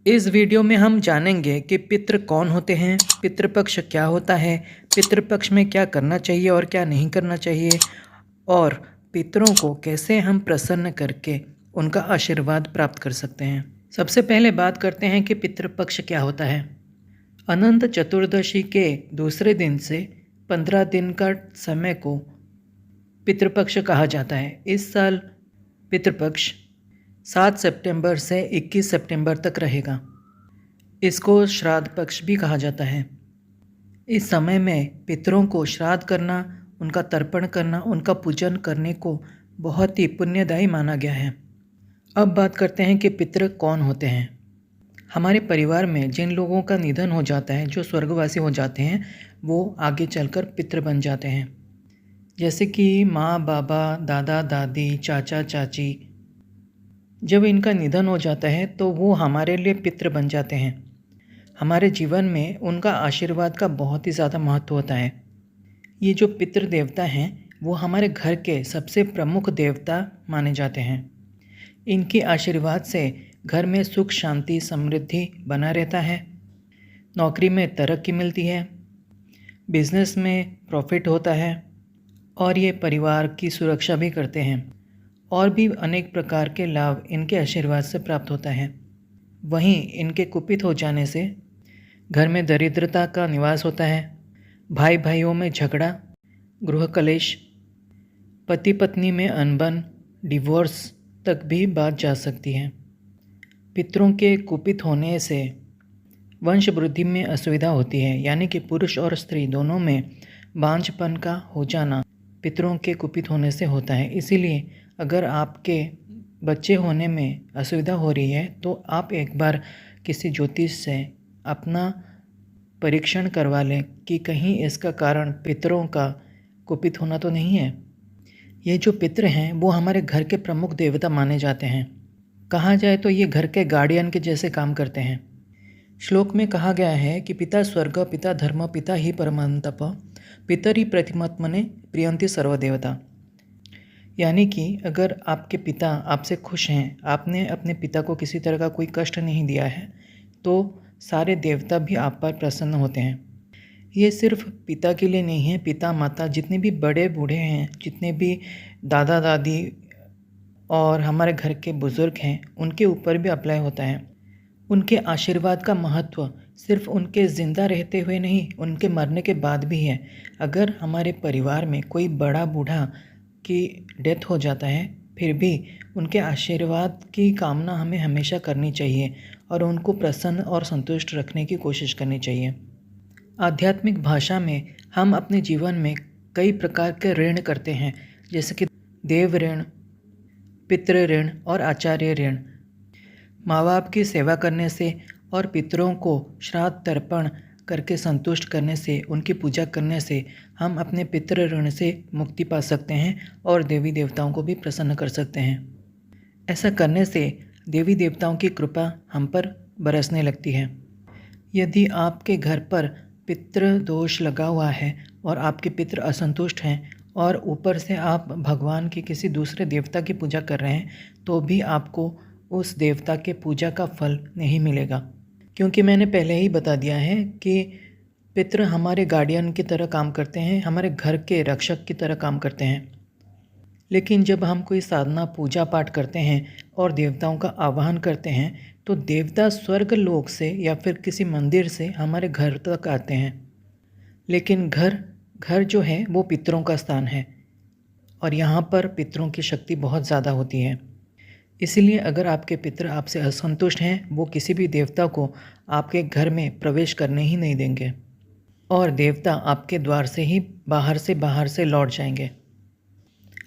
इस वीडियो में हम जानेंगे कि पितृ कौन होते हैं, पितृपक्ष क्या होता है, पितृपक्ष में क्या करना चाहिए और क्या नहीं करना चाहिए, और पितरों को कैसे हम प्रसन्न करके उनका आशीर्वाद प्राप्त कर सकते हैं। सबसे पहले बात करते हैं कि पितृपक्ष क्या होता है। अनंत चतुर्दशी के दूसरे दिन से 15 दिन का समय को पितृपक्ष कहा जाता है। इस साल पितृपक्ष 7 सितंबर से 21 सितंबर तक रहेगा। इसको श्राद्ध पक्ष भी कहा जाता है। इस समय में पितरों को श्राद्ध करना, उनका तर्पण करना, उनका पूजन करने को बहुत ही पुण्यदायी माना गया है। अब बात करते हैं कि पितृ कौन होते हैं। हमारे परिवार में जिन लोगों का निधन हो जाता है, जो स्वर्गवासी हो जाते हैं, वो आगे चलकर पितृ बन जाते हैं। जैसे कि माँ बाबा, दादा दादी, चाचा चाची, जब इनका निधन हो जाता है तो वो हमारे लिए पितृ बन जाते हैं। हमारे जीवन में उनका आशीर्वाद का बहुत ही ज़्यादा महत्व होता है। ये जो पितृ देवता हैं वो हमारे घर के सबसे प्रमुख देवता माने जाते हैं। इनके आशीर्वाद से घर में सुख शांति समृद्धि बना रहता है, नौकरी में तरक्की मिलती है, बिजनेस में प्रॉफिट होता है और ये परिवार की सुरक्षा भी करते हैं। और भी अनेक प्रकार के लाभ इनके आशीर्वाद से प्राप्त होता है। वहीं इनके कुपित हो जाने से घर में दरिद्रता का निवास होता है, भाई भाइयों में झगड़ा, गृह कलेश, पति पत्नी में अनबन, डिवोर्स तक भी बात जा सकती है। पितरों के कुपित होने से वंश वृद्धि में असुविधा होती है, यानी कि पुरुष और स्त्री दोनों में बांझपन का हो जाना पितरों के कुपित होने से होता है। इसीलिए अगर आपके बच्चे होने में असुविधा हो रही है तो आप एक बार किसी ज्योतिष से अपना परीक्षण करवा लें कि कहीं इसका कारण पितरों का कुपित होना तो नहीं है। ये जो पितृ हैं वो हमारे घर के प्रमुख देवता माने जाते हैं। कहा जाए तो ये घर के गार्डियन के जैसे काम करते हैं। श्लोक में कहा गया है कि पिता स्वर्ग, पिता धर्म, पिता ही परमंतप, पितरि प्रतिमात्मने प्रियंति सर्वदेवता। यानी कि अगर आपके पिता आपसे खुश हैं, आपने अपने पिता को किसी तरह का कोई कष्ट नहीं दिया है, तो सारे देवता भी आप पर प्रसन्न होते हैं। ये सिर्फ पिता के लिए नहीं है, पिता माता जितने भी बड़े बूढ़े हैं, जितने भी दादा दादी और हमारे घर के बुज़ुर्ग हैं, उनके ऊपर भी अप्लाई होता है। उनके आशीर्वाद का महत्व सिर्फ उनके ज़िंदा रहते हुए नहीं, उनके मरने के बाद भी है। अगर हमारे परिवार में कोई बड़ा बूढ़ा की डेथ हो जाता है, फिर भी उनके आशीर्वाद की कामना हमें हमेशा करनी चाहिए और उनको प्रसन्न और संतुष्ट रखने की कोशिश करनी चाहिए। आध्यात्मिक भाषा में हम अपने जीवन में कई प्रकार के ऋण करते हैं, जैसे कि देव ऋण, पितृ ऋण और आचार्य ऋण। माँ बाप की सेवा करने से और पितरों को श्राद्ध तर्पण करके संतुष्ट करने से, उनकी पूजा करने से हम अपने पितृ ऋण से मुक्ति पा सकते हैं और देवी देवताओं को भी प्रसन्न कर सकते हैं। ऐसा करने से देवी देवताओं की कृपा हम पर बरसने लगती है। यदि आपके घर पर पितृ दोष लगा हुआ है और आपके पितृ असंतुष्ट हैं और ऊपर से आप भगवान की किसी दूसरे देवता की पूजा कर रहे हैं, तो भी आपको उस देवता के पूजा का फल नहीं मिलेगा, क्योंकि मैंने पहले ही बता दिया है कि पितृ हमारे गार्डियन की तरह काम करते हैं, हमारे घर के रक्षक की तरह काम करते हैं। लेकिन जब हम कोई साधना पूजा पाठ करते हैं और देवताओं का आवाहन करते हैं, तो देवता स्वर्ग लोक से या फिर किसी मंदिर से हमारे घर तक आते हैं। लेकिन घर जो है वो पितरों का स्थान है और यहाँ पर पितरों की शक्ति बहुत ज़्यादा होती है। इसीलिए अगर आपके पितृ आपसे असंतुष्ट हैं, वो किसी भी देवता को आपके घर में प्रवेश करने ही नहीं देंगे और देवता आपके द्वार से ही बाहर से लौट जाएंगे।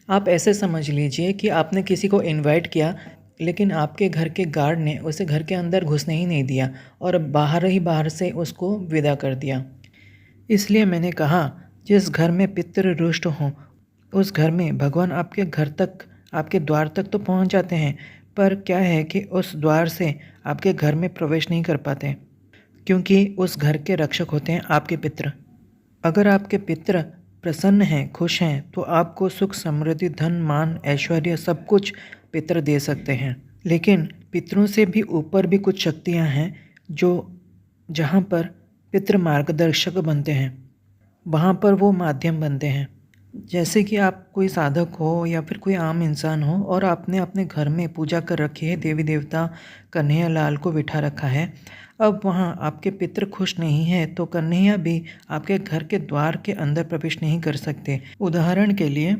आप ऐसे समझ लीजिए कि आपने किसी को इनवाइट किया, लेकिन आपके घर के गार्ड ने उसे घर के अंदर घुसने ही नहीं दिया और बाहर से उसको विदा कर दिया। इसलिए मैंने कहा, जिस घर में पितृ रुष्ट हों, उस घर में भगवान आपके घर तक, आपके द्वार तक तो पहुंच जाते हैं, पर क्या है कि उस द्वार से आपके घर में प्रवेश नहीं कर पाते, क्योंकि उस घर के रक्षक होते हैं आपके पितृ। अगर आपके पितृ प्रसन्न हैं, खुश हैं, तो आपको सुख समृद्धि, धन मान, ऐश्वर्य सब कुछ पितृ दे सकते हैं। लेकिन पितरों से भी ऊपर भी कुछ शक्तियाँ हैं जो जहाँ पर पितृ मार्गदर्शक बनते हैं, वहाँ पर वो माध्यम बनते हैं। जैसे कि आप कोई साधक हो या फिर कोई आम इंसान हो और आपने अपने घर में पूजा कर रखी है, देवी देवता कन्हैया लाल को बिठा रखा है। अब वहाँ आपके पितृ खुश नहीं है तो कन्हैया भी आपके घर के द्वार के अंदर प्रवेश नहीं कर सकते। उदाहरण के लिए,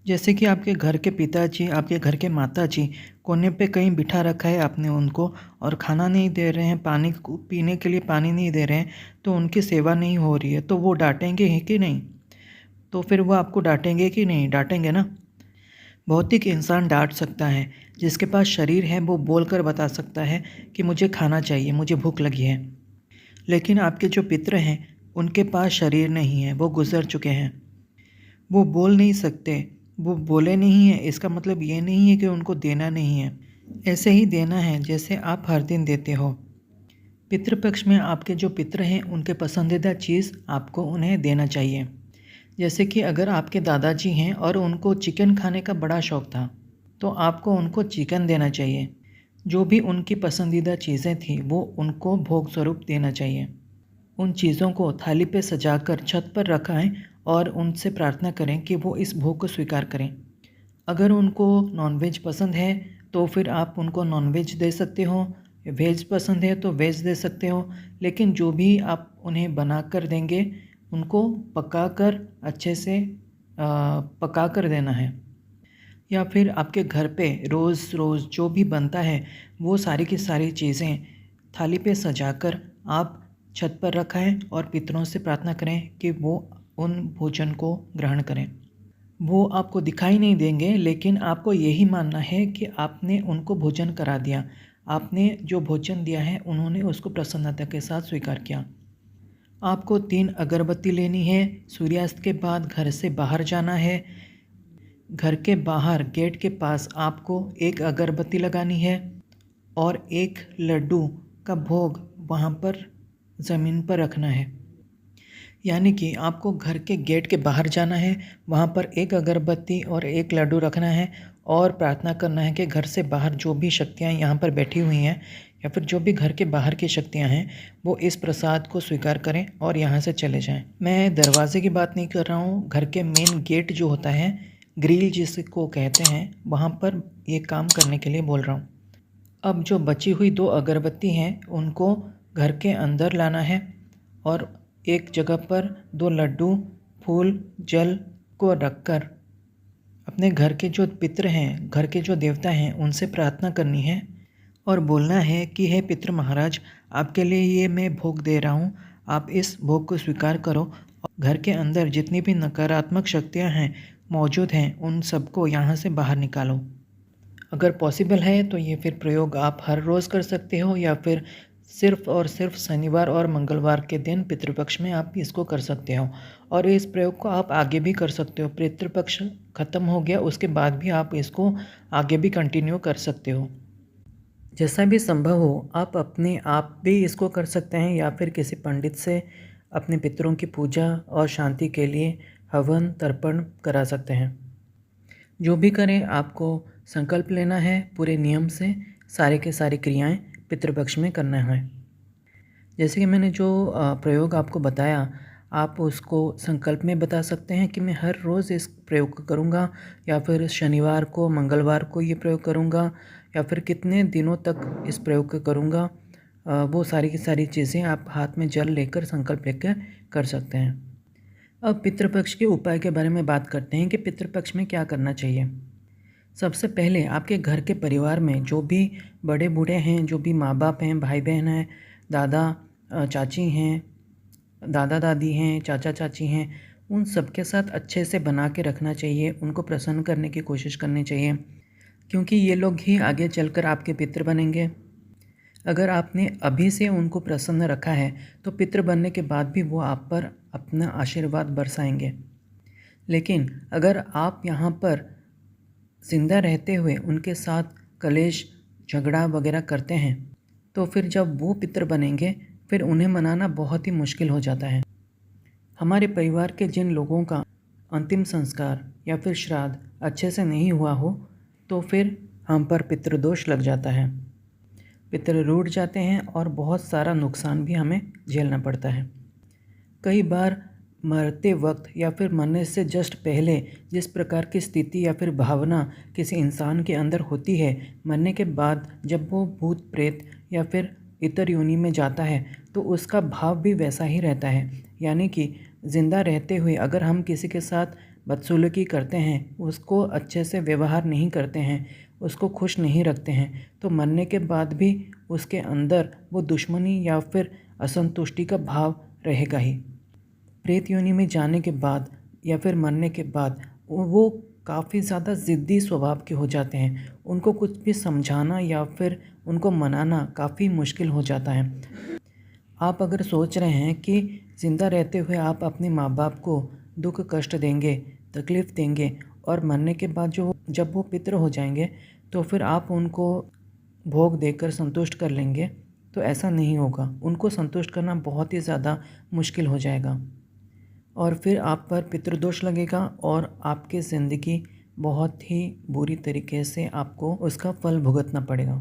जैसे कि आपके घर के पिताजी, आपके घर के माताजी कोने पे कहीं बिठा रखा है आपने उनको, और खाना नहीं दे रहे हैं, पानी पीने के लिए पानी नहीं दे रहे हैं, तो उनकी सेवा नहीं हो रही है, तो वो डांटेंगे ही कि नहीं? तो फिर वो आपको डांटेंगे कि नहीं? डांटेंगे ना। भौतिक इंसान डांट सकता है, जिसके पास शरीर है वो बोल कर बता सकता है कि मुझे खाना चाहिए, मुझे भूख लगी है। लेकिन आपके जो पितृ हैं उनके पास शरीर नहीं है, वो गुजर चुके हैं, वो बोल नहीं सकते। वो बोले नहीं हैं इसका मतलब ये नहीं है कि उनको देना नहीं है, ऐसे ही देना है जैसे आप हर दिन देते हो। पितृपक्ष में आपके जो पितृ हैं उनके पसंदीदा चीज़ आपको उन्हें देना चाहिए। जैसे कि अगर आपके दादाजी हैं और उनको चिकन खाने का बड़ा शौक़ था, तो आपको उनको चिकन देना चाहिए। जो भी उनकी पसंदीदा चीज़ें थी वो उनको भोग स्वरूप देना चाहिए। उन चीज़ों को थाली पे सजाकर छत पर रखाएं और उनसे प्रार्थना करें कि वो इस भोग को स्वीकार करें। अगर उनको नॉनवेज पसंद है तो फिर आप उनको नॉनवेज दे सकते हो, वेज पसंद है तो वेज दे सकते हो, लेकिन जो भी आप उन्हें बना कर देंगे उनको पका कर अच्छे से पका कर देना है। या फिर आपके घर पे रोज़ रोज़ जो भी बनता है वो सारी की सारी चीज़ें थाली पे सजाकर आप छत पर रखाएं और पितरों से प्रार्थना करें कि वो उन भोजन को ग्रहण करें। वो आपको दिखाई नहीं देंगे, लेकिन आपको यही मानना है कि आपने उनको भोजन करा दिया। आपने जो भोजन दिया है उन्होंने उसको प्रसन्नता के साथ स्वीकार किया। आपको 3 अगरबत्ती लेनी है। सूर्यास्त के बाद घर से बाहर जाना है। घर के बाहर गेट के पास आपको 1 अगरबत्ती लगानी है और 1 लड्डू का भोग वहाँ पर ज़मीन पर रखना है। यानी कि आपको घर के गेट के बाहर जाना है, वहाँ पर 1 अगरबत्ती और 1 लड्डू रखना है और प्रार्थना करना है कि घर से बाहर जो भी शक्तियाँ यहाँ पर बैठी हुई हैं या फिर जो भी घर के बाहर की शक्तियाँ हैं वो इस प्रसाद को स्वीकार करें और यहाँ से चले जाएं। मैं दरवाजे की बात नहीं कर रहा हूँ, घर के मेन गेट जो होता है, ग्रिल जिसको कहते हैं, वहाँ पर ये काम करने के लिए बोल रहा हूँ। अब जो बची हुई 2 अगरबत्ती हैं उनको घर के अंदर लाना है और एक जगह पर 2 लड्डू, फूल, जल को रखकर अपने घर के जो पितृ हैं, घर के जो देवता हैं, उनसे प्रार्थना करनी है और बोलना है कि हे पितृ महाराज, आपके लिए ये मैं भोग दे रहा हूँ, आप इस भोग को स्वीकार करो। घर के अंदर जितनी भी नकारात्मक शक्तियाँ हैं मौजूद हैं उन सबको यहाँ से बाहर निकालो। अगर पॉसिबल है तो ये फिर प्रयोग आप हर रोज़ कर सकते हो या फिर सिर्फ़ और सिर्फ शनिवार और मंगलवार के दिन पितृपक्ष में आप इसको कर सकते हो। और इस प्रयोग को आप आगे भी कर सकते हो। पितृपक्ष ख़त्म हो गया उसके बाद भी आप इसको आगे भी कंटिन्यू कर सकते हो। जैसा भी संभव हो आप अपने आप भी इसको कर सकते हैं या फिर किसी पंडित से अपने पितरों की पूजा और शांति के लिए हवन तर्पण करा सकते हैं। जो भी करें आपको संकल्प लेना है, पूरे नियम से सारे के सारी क्रियाएं पितृपक्ष में करना है। जैसे कि मैंने जो प्रयोग आपको बताया, आप उसको संकल्प में बता सकते हैं कि मैं हर रोज़ इस प्रयोग को करूँगा या फिर शनिवार को, मंगलवार को ये प्रयोग करूँगा या फिर कितने दिनों तक इस प्रयोग को करूँगा। वो सारी की सारी चीज़ें आप हाथ में जल लेकर संकल्प लेकर कर सकते हैं। अब पितृपक्ष के उपाय के बारे में बात करते हैं कि पितृपक्ष में क्या करना चाहिए। सबसे पहले आपके घर के परिवार में जो भी बड़े बूढ़े हैं, जो भी माँ बाप हैं, भाई बहन हैं, दादा चाची हैं, दादा दादी हैं, चाचा चाची हैं, उन सब के साथ अच्छे से बना के रखना चाहिए। उनको प्रसन्न करने की कोशिश करनी चाहिए क्योंकि ये लोग ही आगे चलकर आपके पितृ बनेंगे। अगर आपने अभी से उनको प्रसन्न रखा है तो पितृ बनने के बाद भी वो आप पर अपना आशीर्वाद बरसाएंगे। लेकिन अगर आप यहाँ पर जिंदा रहते हुए उनके साथ कलेश झगड़ा वगैरह करते हैं तो फिर जब वो पितृ बनेंगे फिर उन्हें मनाना बहुत ही मुश्किल हो जाता है। हमारे परिवार के जिन लोगों का अंतिम संस्कार या फिर श्राद्ध अच्छे से नहीं हुआ हो तो फिर हम पर पितृदोष लग जाता है, पितृ रूठ जाते हैं और बहुत सारा नुकसान भी हमें झेलना पड़ता है। कई बार मरते वक्त या फिर मरने से जस्ट पहले जिस प्रकार की स्थिति या फिर भावना किसी इंसान के अंदर होती है, मरने के बाद जब वो भूत प्रेत या फिर इतर योनि में जाता है तो उसका भाव भी वैसा ही रहता है। यानी कि ज़िंदा रहते हुए अगर हम किसी के साथ बदसलूकी करते हैं, उसको अच्छे से व्यवहार नहीं करते हैं, उसको खुश नहीं रखते हैं, तो मरने के बाद भी उसके अंदर वो दुश्मनी या फिर असंतुष्टि का भाव रहेगा ही। प्रेत योनि में जाने के बाद या फिर मरने के बाद वो काफ़ी ज़्यादा ज़िद्दी स्वभाव के हो जाते हैं। उनको कुछ भी समझाना या फिर उनको मनाना काफ़ी मुश्किल हो जाता है। आप अगर सोच रहे हैं कि ज़िंदा रहते हुए आप अपने माँ बाप को दुख कष्ट देंगे, तकलीफ़ देंगे और मरने के बाद जब वो पितृ हो जाएंगे तो फिर आप उनको भोग देकर संतुष्ट कर लेंगे, तो ऐसा नहीं होगा। उनको संतुष्ट करना बहुत ही ज़्यादा मुश्किल हो जाएगा और फिर आप पर पितृदोष लगेगा और आपकी ज़िंदगी बहुत ही बुरी तरीके से आपको उसका फल भुगतना पड़ेगा।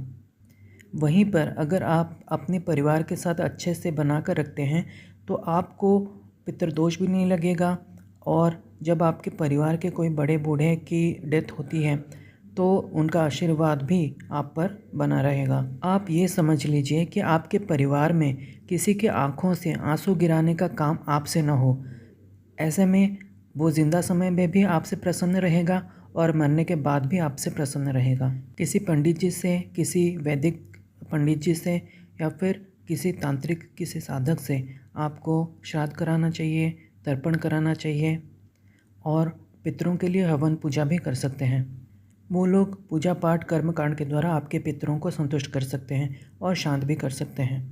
वहीं पर अगर आप अपने परिवार के साथ अच्छे से बना कर रखते हैं तो आपको पितृदोष भी नहीं लगेगा और जब आपके परिवार के कोई बड़े बूढ़े की डेथ होती है तो उनका आशीर्वाद भी आप पर बना रहेगा। आप ये समझ लीजिए कि आपके परिवार में किसी के आँखों से आंसू गिराने का काम आपसे न हो। ऐसे में वो ज़िंदा समय में भी आपसे प्रसन्न रहेगा और मरने के बाद भी आपसे प्रसन्न रहेगा। किसी पंडित जी से, किसी वैदिक पंडित जी से या फिर किसी तांत्रिक, किसी साधक से आपको श्राद्ध कराना चाहिए, तर्पण कराना चाहिए और पितरों के लिए हवन पूजा भी कर सकते हैं। वो लोग पूजा पाठ कर्म कांड के द्वारा आपके पितरों को संतुष्ट कर सकते हैं और शांत भी कर सकते हैं।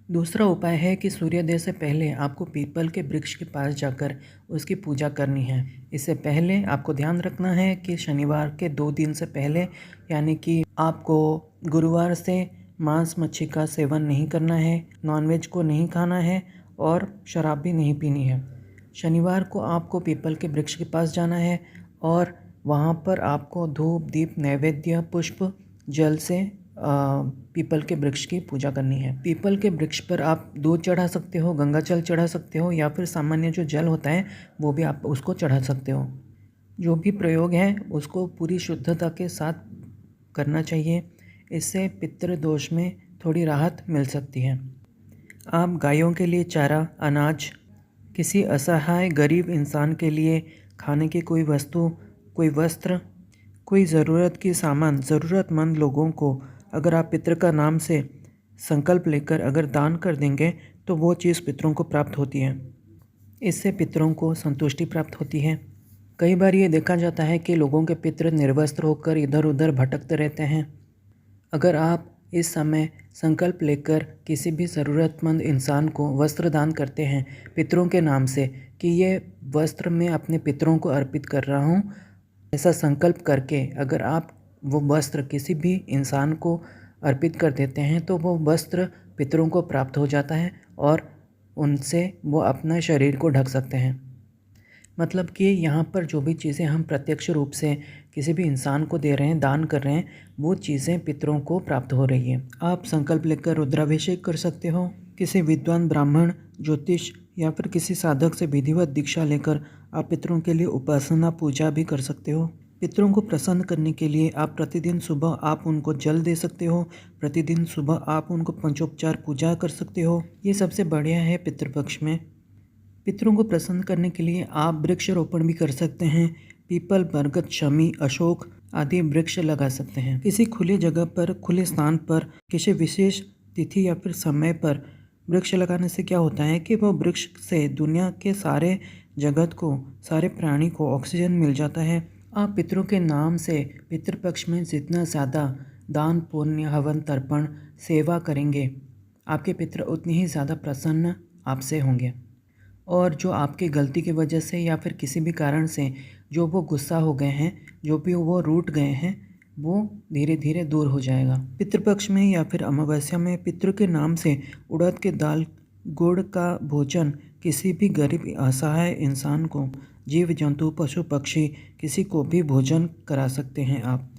दूसरा उपाय है कि सूर्योदय से पहले आपको पीपल के वृक्ष के पास जाकर उसकी पूजा करनी है। इससे पहले आपको ध्यान रखना है कि शनिवार के 2 दिन से पहले, यानी कि आपको गुरुवार से मांस मच्छी का सेवन नहीं करना है, नॉनवेज को नहीं खाना है और शराब भी नहीं पीनी है। शनिवार को आपको पीपल के वृक्ष के पास जाना है और वहाँ पर आपको धूप दीप नैवेद्य पुष्प जल से पीपल के वृक्ष की पूजा करनी है। पीपल के वृक्ष पर आप दूध चढ़ा सकते हो, गंगा जल चढ़ा सकते हो या फिर सामान्य जो जल होता है वो भी आप उसको चढ़ा सकते हो। जो भी प्रयोग है उसको पूरी शुद्धता के साथ करना चाहिए। इससे पितृ दोष में थोड़ी राहत मिल सकती है। आप गायों के लिए चारा, अनाज, किसी असहाय गरीब इंसान के लिए खाने की कोई वस्तु, कोई वस्त्र, कोई ज़रूरत की सामान ज़रूरतमंद लोगों को अगर आप पितृ का नाम से संकल्प लेकर अगर दान कर देंगे तो वो चीज़ पितरों को प्राप्त होती है। इससे पितरों को संतुष्टि प्राप्त होती है। कई बार ये देखा जाता है कि लोगों के पितृ निर्वस्त्र होकर इधर उधर भटकते रहते हैं। अगर आप इस समय संकल्प लेकर किसी भी ज़रूरतमंद इंसान को वस्त्र दान करते हैं पितरों के नाम से कि ये वस्त्र मैं अपने पितरों को अर्पित कर रहा हूँ, ऐसा संकल्प करके अगर आप वो वस्त्र किसी भी इंसान को अर्पित कर देते हैं तो वो वस्त्र पितरों को प्राप्त हो जाता है और उनसे वो अपना शरीर को ढक सकते हैं। मतलब कि यहाँ पर जो भी चीज़ें हम प्रत्यक्ष रूप से किसी भी इंसान को दे रहे हैं, दान कर रहे हैं, वो चीज़ें पितरों को प्राप्त हो रही है। आप संकल्प लेकर रुद्राभिषेक कर सकते हो। किसी विद्वान ब्राह्मण, ज्योतिष या फिर किसी साधक से विधिवत दीक्षा लेकर आप पितरों के लिए उपासना पूजा भी कर सकते हो। पितरों को प्रसन्न करने के लिए आप प्रतिदिन सुबह आप उनको जल दे सकते हो। प्रतिदिन सुबह आप उनको पंचोपचार पूजा कर सकते हो। ये सबसे बढ़िया है पितृपक्ष में। पितरों को प्रसन्न करने के लिए आप वृक्षारोपण भी कर सकते हैं। पीपल, बरगद, शमी, अशोक आदि वृक्ष लगा सकते हैं। किसी खुली जगह पर, खुले स्थान पर, किसी विशेष तिथि या फिर समय पर वृक्ष लगाने से क्या होता है कि वो वृक्ष से दुनिया के सारे जगत को, सारे प्राणी को ऑक्सीजन मिल जाता है। आप पितरों के नाम से पितृपक्ष में जितना ज़्यादा दान पुण्य हवन तर्पण सेवा करेंगे, आपके पितर उतनी ही ज़्यादा प्रसन्न आपसे होंगे और जो आपकी गलती की वजह से या फिर किसी भी कारण से जो वो गुस्सा हो गए हैं, जो भी वो रूठ गए हैं, वो धीरे धीरे दूर हो जाएगा। पितृपक्ष में या फिर अमावस्या में पितृ के नाम से उड़द के दाल, गुड़ का भोजन किसी भी गरीब असहाय इंसान को, जीव जंतु, पशु पक्षी किसी को भी भोजन करा सकते हैं आप।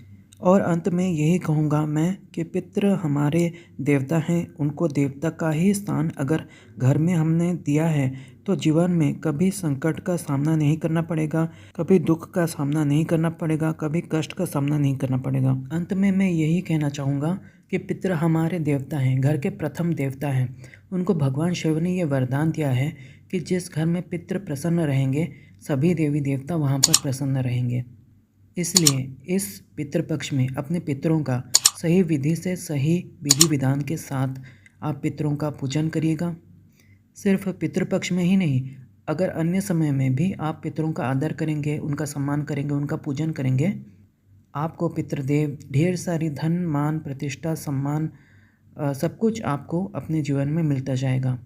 और अंत में यही कहूँगा मैं कि पितृ हमारे देवता हैं। उनको देवता का ही स्थान अगर घर में हमने दिया है तो जीवन में कभी संकट का सामना नहीं करना पड़ेगा, कभी दुख का सामना नहीं करना पड़ेगा, कभी कष्ट का सामना नहीं करना पड़ेगा। अंत में मैं यही कहना चाहूँगा कि पितृ हमारे देवता हैं, घर के प्रथम देवता हैं। उनको भगवान शिव ने ये वरदान दिया है कि जिस घर में पितृ प्रसन्न रहेंगे सभी देवी देवता वहाँ पर प्रसन्न रहेंगे। इसलिए इस पितृपक्ष में अपने पितरों का सही विधि से, सही विधि विधान के साथ आप पितरों का पूजन करिएगा। सिर्फ पितृपक्ष में ही नहीं, अगर अन्य समय में भी आप पितरों का आदर करेंगे, उनका सम्मान करेंगे, उनका पूजन करेंगे, आपको पितृदेव ढेर सारी धन, मान, प्रतिष्ठा, सम्मान सब कुछ आपको अपने जीवन में मिलता जाएगा।